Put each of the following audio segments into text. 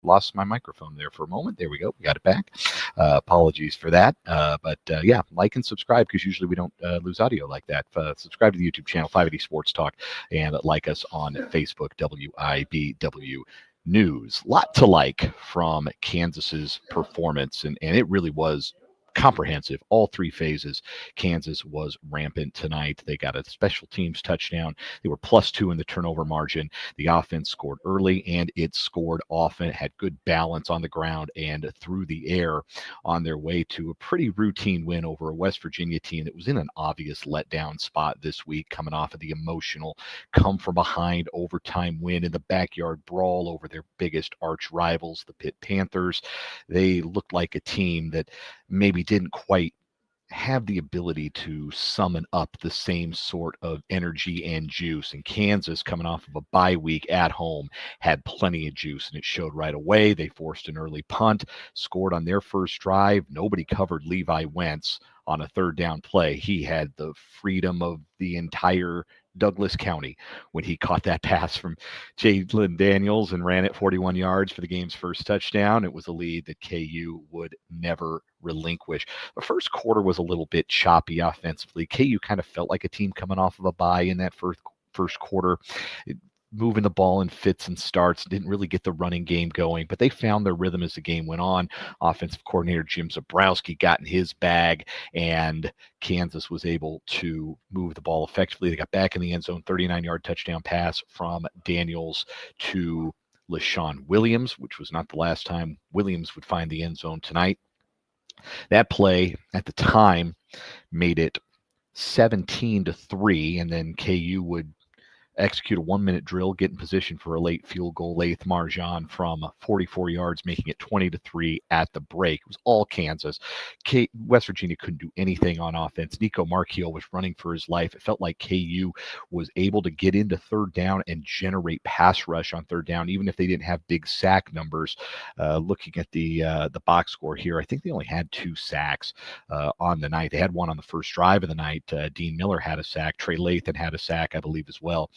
lost my microphone there for a moment. There we go. We got it back. Apologies for that. But yeah, like and subscribe because usually we don't lose audio like that. Subscribe to the YouTube channel, 580 Sports Talk, and like us on Facebook, WIBW News. Lot to like from Kansas's performance, and it really was comprehensive. All three phases. Kansas was rampant tonight. They got a special teams touchdown. They were +2 in the turnover margin. The offense scored early and it scored often. It had good balance on the ground and through the air on their way to a pretty routine win over a West Virginia team that was in an obvious letdown spot this week, coming off of the emotional come from behind overtime win in the backyard brawl over their biggest arch rivals, the Pitt Panthers. They looked like a team that maybe didn't quite have the ability to summon up the same sort of energy and juice. And Kansas, coming off of a bye week at home, had plenty of juice, and it showed right away. They forced an early punt, scored on their first drive. Nobody covered Levi Wentz on a third down play. He had the freedom of the entire Douglas County when he caught that pass from Jalen Daniels and ran it 41 yards for the game's first touchdown. It was a lead that KU would never relinquish. The first quarter was a little bit choppy offensively. KU kind of felt like a team coming off of a bye in that first quarter. Moving the ball in fits and starts, didn't really get the running game going, but they found their rhythm as the game went on. Offensive coordinator Jim Zabrowski got in his bag, and Kansas was able to move the ball effectively. They got back in the end zone, 39-yard touchdown pass from Daniels to LaShawn Williams, which was not the last time Williams would find the end zone tonight. That play at the time made it 17-3, and then KU would execute a 1-minute drill, get in position for a late field goal. Laith Marjan from 44 yards, making it 20-3 at the break. It was all Kansas. West Virginia couldn't do anything on offense. Nico Marchiol was running for his life. It felt like KU was able to get into third down and generate pass rush on third down, even if they didn't have big sack numbers. Looking at the box score here, I think they only had 2 sacks on the night. They had one on the first drive of the night. Dean Miller had a sack. Trey Lathan had a sack, I believe, as well.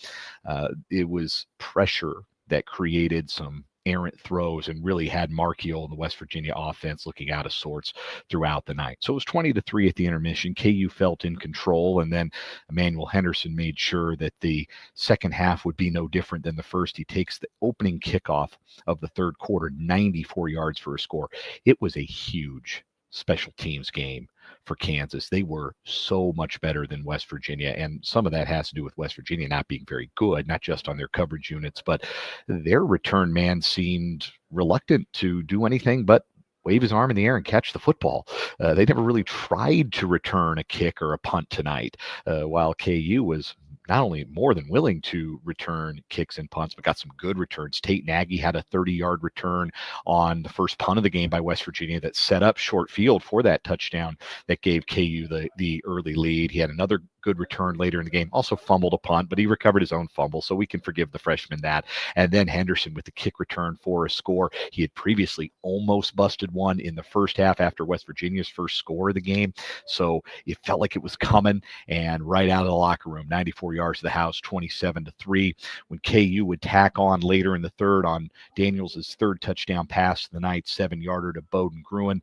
It was pressure that created some errant throws and really had Marchiol and the West Virginia offense looking out of sorts throughout the night. So it was 20-3 at the intermission. KU felt in control, and then Emmanuel Henderson made sure that the second half would be no different than the first. He takes the opening kickoff of the third quarter, 94 yards for a score. It was a huge special teams game for Kansas. They were so much better than West Virginia, and some of that has to do with West Virginia not being very good, not just on their coverage units, but their return man seemed reluctant to do anything but wave his arm in the air and catch the football. They never really tried to return a kick or a punt tonight, while KU was not only more than willing to return kicks and punts, but got some good returns. Tate Nagy had a 30-yard return on the first punt of the game by West Virginia that set up short field for that touchdown that gave KU the early lead. He had another good return later in the game, also fumbled a punt, but he recovered his own fumble, so we can forgive the freshman that. And then Henderson with the kick return for a score. He had previously almost busted one in the first half after West Virginia's first score of the game, so it felt like it was coming, and right out of the locker room, 94 yards to the house, 27-3. When KU would tack on later in the third on Daniels' third touchdown pass of the night, 7-yarder to Bowden Gruen,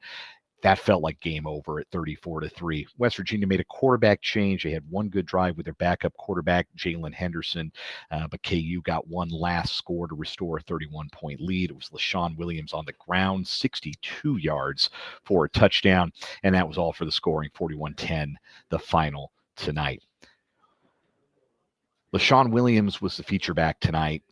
that felt like game over at 34-3. West Virginia made a quarterback change. They had one good drive with their backup quarterback, Jalen Henderson, but KU got one last score to restore a 31-point lead. It was LaShawn Williams on the ground, 62 yards for a touchdown, and that was all for the scoring, 41-10, the final tonight. LaShawn Williams was the feature back tonight.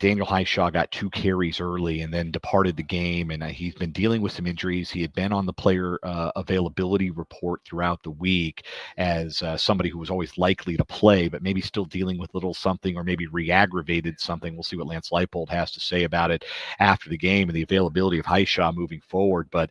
Daniel Highshaw got 2 carries early and then departed the game, and he's been dealing with some injuries. He had been on the player availability report throughout the week as somebody who was always likely to play, but maybe still dealing with little something or maybe re-aggravated something. We'll see what Lance Leipold has to say about it after the game and the availability of Highshaw moving forward. But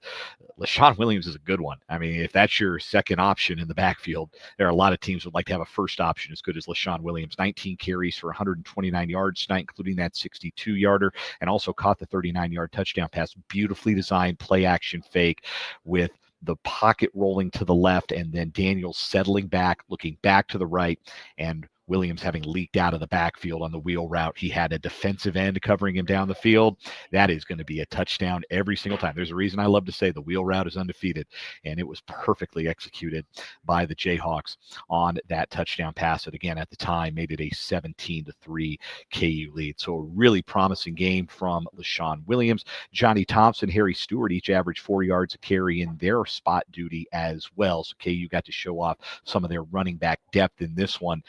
LaShawn Williams is a good one. I mean, if that's your second option in the backfield, there are a lot of teams would like to have a first option as good as LaShawn Williams. 19 carries for 129 yards tonight, including that 62-yarder, and also caught the 39-yard touchdown pass. Beautifully designed play-action fake with the pocket rolling to the left and then Daniels settling back, looking back to the right, and Williams having leaked out of the backfield on the wheel route. He had a defensive end covering him down the field. That is going to be a touchdown every single time. There's a reason I love to say the wheel route is undefeated, and it was perfectly executed by the Jayhawks on that touchdown pass that, again, at the time made it a 17-3 KU lead. So a really promising game from LaShawn Williams. Johnny Thompson, Harry Stewart each averaged 4 yards a carry in their spot duty as well. So KU got to show off some of their running back depth in this one.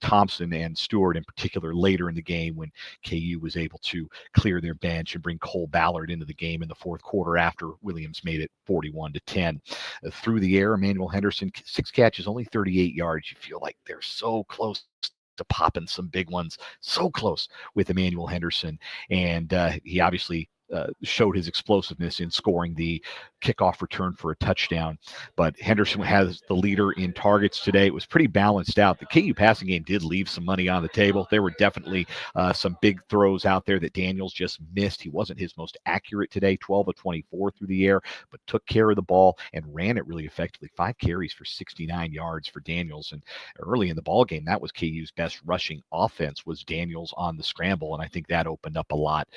Thompson and Stewart in particular later in the game when KU was able to clear their bench and bring Cole Ballard into the game in the fourth quarter after Williams made it 41-10. Through the air, Emmanuel Henderson, 6 catches, only 38 yards. You feel like they're so close to popping some big ones, so close with Emmanuel Henderson. And he obviously showed his explosiveness in scoring the kickoff return for a touchdown. But Henderson has the leader in targets today. It was pretty balanced out. The KU passing game did leave some money on the table. There were definitely some big throws out there that Daniels just missed. He wasn't his most accurate today, 12 of 24 through the air, but took care of the ball and ran it really effectively. 5 carries for 69 yards for Daniels. And early in the ball game, that was KU's best rushing offense, was Daniels on the scramble. And I think that opened up a lot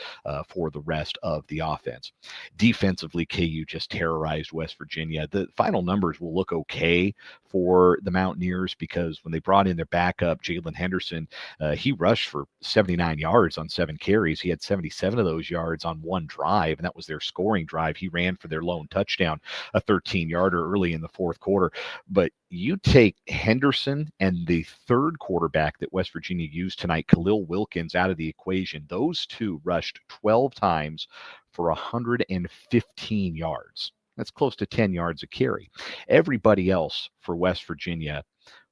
for the rest of the offense. Defensively, KU just terrorized West Virginia. The final numbers will look okay for the Mountaineers because when they brought in their backup, Jalen Henderson, he rushed for 79 yards on 7 carries. He had 77 of those yards on 1 drive, and that was their scoring drive. He ran for their lone touchdown, a 13-yarder early in the fourth quarter. But you take Henderson and the third quarterback that West Virginia used tonight, Khalil Wilkins, out of the equation. Those two rushed 12 times for 115 yards. That's close to 10 yards a carry. Everybody else for West Virginia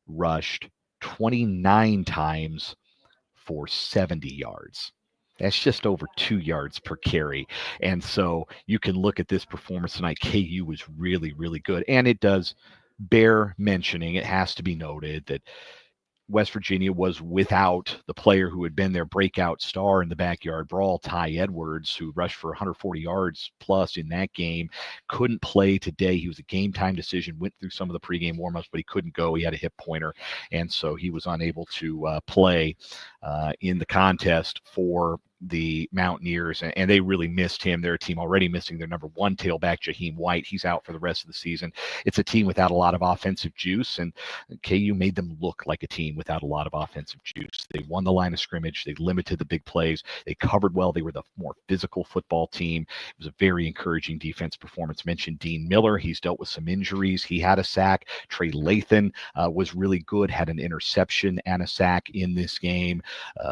rushed 29 times for 70 yards. That's just over 2 yards per carry. And so you can look at this performance tonight. KU was really, really good. And it does bear mentioning, it has to be noted, that West Virginia was without the player who had been their breakout star in the backyard brawl, Ty Edwards, who rushed for 140 yards plus in that game. Couldn't play today. He was a game time decision, went through some of the pregame warmups, but he couldn't go. He had a hip pointer, and so he was unable to play in the contest for the Mountaineers, and they really missed him. They're a team already missing their number 1 tailback, Jaheim White. He's out for the rest of the season. It's a team without a lot of offensive juice, and KU made them look like a team without a lot of offensive juice. They won the line of scrimmage. They limited the big plays. They covered well. They were the more physical football team. It was a very encouraging defense performance. Mentioned Dean Miller. He's dealt with some injuries. He had a sack. Trey Lathan was really good, had an interception and a sack in this game.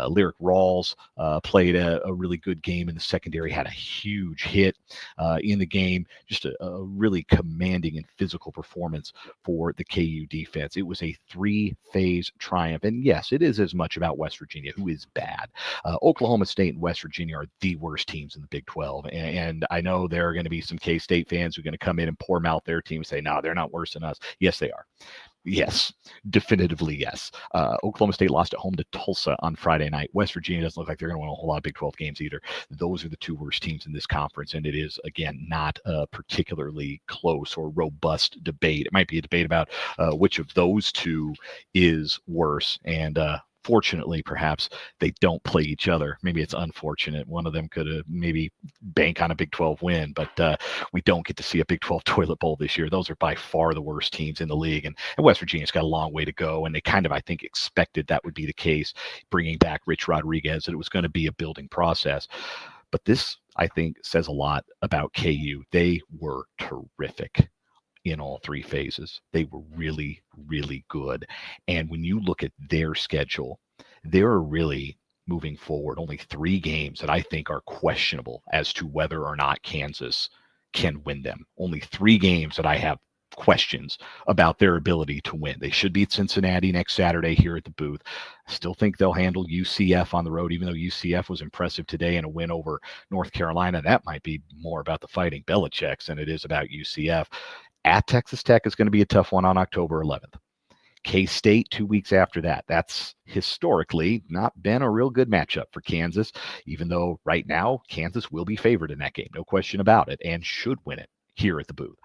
Lyric Rawls played a really good game in the secondary, had a huge hit in the game. Just a really commanding and physical performance for the KU defense. It was a 3-phase triumph. And yes, it is as much about West Virginia, who is bad. Oklahoma State and West Virginia are the worst teams in the Big 12. And I know there are going to be some K-State fans who are going to come in and pour mouth their team and say, no, they're not worse than us. Yes, they are. Yes, definitively yes. Oklahoma State lost at home to Tulsa on Friday night. West Virginia doesn't look like they're going to win a whole lot of Big 12 games either. Those are the 2 worst teams in this conference, and it is, again, not a particularly close or robust debate. It might be a debate about which of those 2 is worse, and fortunately, perhaps they don't play each other. Maybe it's unfortunate. One of them could have maybe bank on a Big 12 win, but we don't get to see a Big 12 toilet bowl this year. Those are by far the worst teams in the league, and West Virginia's got a long way to go, and they kind of, I think, expected that would be the case, bringing back Rich Rodriguez, that it was going to be a building process. But this, I think, says a lot about KU. They were terrific in all 3 phases. They were really, really good. And when you look at their schedule, there are really, moving forward, only 3 games that I think are questionable as to whether or not Kansas can win them. Only 3 games that I have questions about their ability to win. They should beat Cincinnati next Saturday here at the booth. I still think they'll handle UCF on the road, even though UCF was impressive today in a win over North Carolina. That might be more about the Fighting Belichicks than it is about UCF. At Texas Tech is going to be a tough one on October 11th. K-State 2 weeks after that. That's historically not been a real good matchup for Kansas, even though right now Kansas will be favored in that game. No question about it, and should win it here at the booth.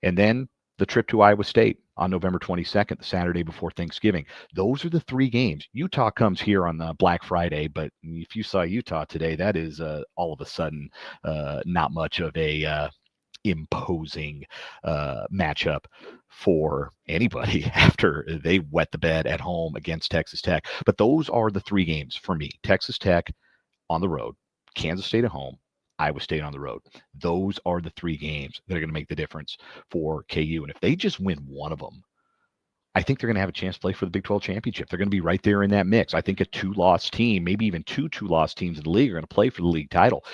And then the trip to Iowa State on November 22nd, the Saturday before Thanksgiving. Those are the 3 games. Utah comes here on Black Friday, but if you saw Utah today, that is all of a sudden not much of a imposing matchup for anybody after they wet the bed at home against Texas Tech. But those are the 3 games for me. Texas Tech on the road, Kansas State at home, Iowa State on the road. Those are the 3 games that are going to make the difference for KU. And if they just win one of them, I think they're going to have a chance to play for the Big 12 championship. They're going to be right there in that mix. I think a 2-loss team, maybe even 2 2-loss teams in the league are going to play for the league title.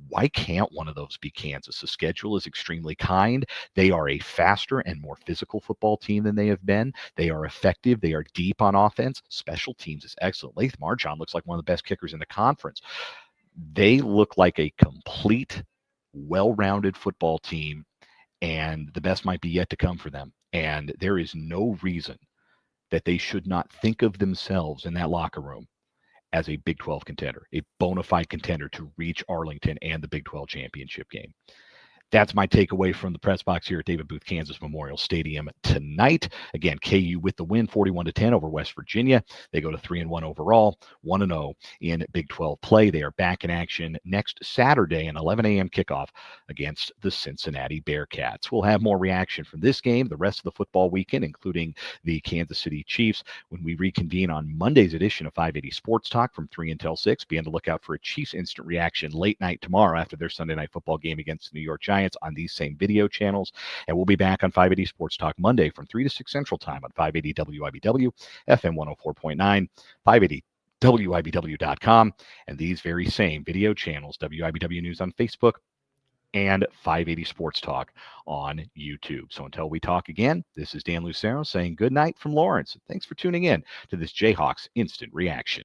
Why can't one of those be Kansas? The schedule is extremely kind. They are a faster and more physical football team than they have been. They are effective. They are deep on offense. Special teams is excellent. Laith Marjan looks like one of the best kickers in the conference. They look like a complete, well-rounded football team, and the best might be yet to come for them. And there is no reason that they should not think of themselves in that locker room as a Big 12 contender, a bona fide contender to reach Arlington and the Big 12 championship game. That's my takeaway from the press box here at David Booth Kansas Memorial Stadium tonight. Again, KU with the win, 41-10 over West Virginia. They go to 3-1 overall, 1-0 in Big 12 play. They are back in action next Saturday, an 11 a.m. kickoff against the Cincinnati Bearcats. We'll have more reaction from this game, the rest of the football weekend, including the Kansas City Chiefs, when we reconvene on Monday's edition of 580 Sports Talk from 3 until 6. Be on the lookout for a Chiefs instant reaction late night tomorrow after their Sunday night football game against the New York Giants on these same video channels. And we'll be back on 580 Sports Talk Monday from 3 to 6 Central Time on 580 WIBW, FM 104.9, 580 WIBW.com, and these very same video channels, WIBW News on Facebook and 580 Sports Talk on YouTube. So until we talk again, this is Dan Lucero saying good night from Lawrence. Thanks for tuning in to this Jayhawks Instant Reaction.